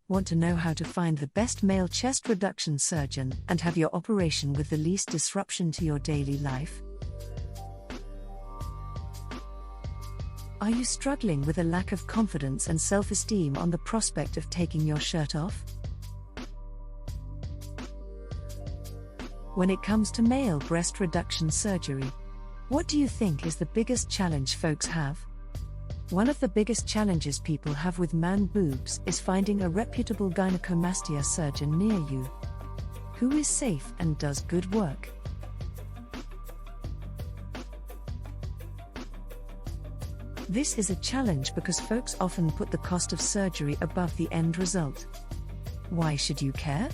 Want to know how to find the best male chest reduction surgeon and have your operation with the least disruption to your daily life? Are you struggling with a lack of confidence and self-esteem on the prospect of taking your shirt off? When it comes to male breast reduction surgery, what do you think is the biggest challenge folks have? One of the biggest challenges people have with man boobs is finding a reputable gynecomastia surgeon near you, who is safe and does good work. This is a challenge because folks often put the cost of surgery above the end result. Why should you care?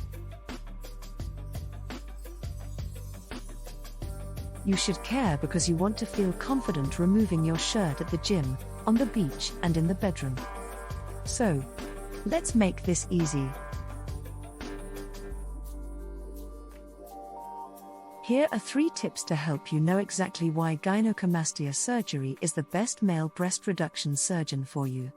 You should care because you want to feel confident removing your shirt at the gym, on the beach, and in the bedroom. So, let's make this easy. Here are 3 tips to help you know exactly why gynecomastia surgery is the best male breast reduction surgeon for you.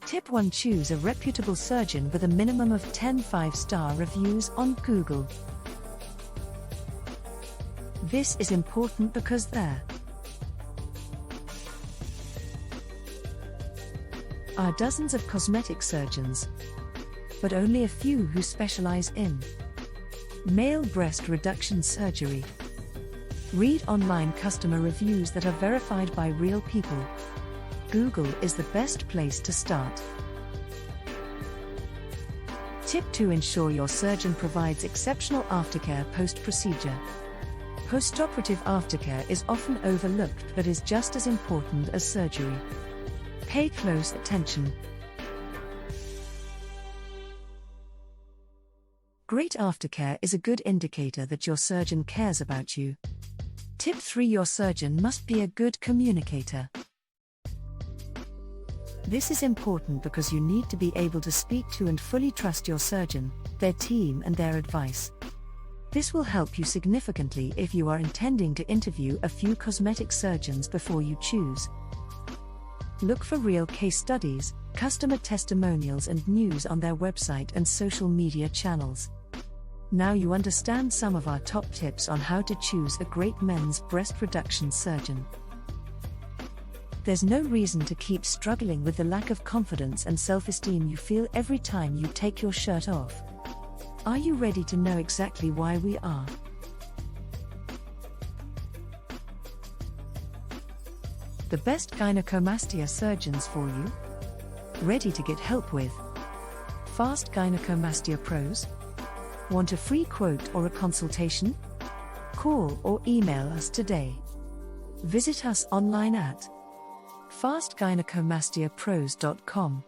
Tip 1: choose a reputable surgeon with a minimum of 10 5-star reviews on Google. This is important because there are dozens of cosmetic surgeons, but only a few who specialize in male breast reduction surgery. Read online customer reviews that are verified by real people. Google is the best place to start. Tip 2: ensure your surgeon provides exceptional aftercare post-procedure. Postoperative aftercare is often overlooked but is just as important as surgery. Pay close attention. Great aftercare is a good indicator that your surgeon cares about you. Tip 3: your surgeon must be a good communicator. This is important because you need to be able to speak to and fully trust your surgeon, their team, and their advice. This will help you significantly if you are intending to interview a few cosmetic surgeons before you choose. Look for real case studies, customer testimonials, and news on their website and social media channels. Now you understand some of our top tips on how to choose a great men's breast reduction surgeon. There's no reason to keep struggling with the lack of confidence and self-esteem you feel every time you take your shirt off. Are you ready to know exactly why we are the best gynecomastia surgeons for you? Ready to get help with fast gynecomastia pros? Want a free quote or a consultation? Call or email us today. Visit us online at fastgynecomastiapros.com.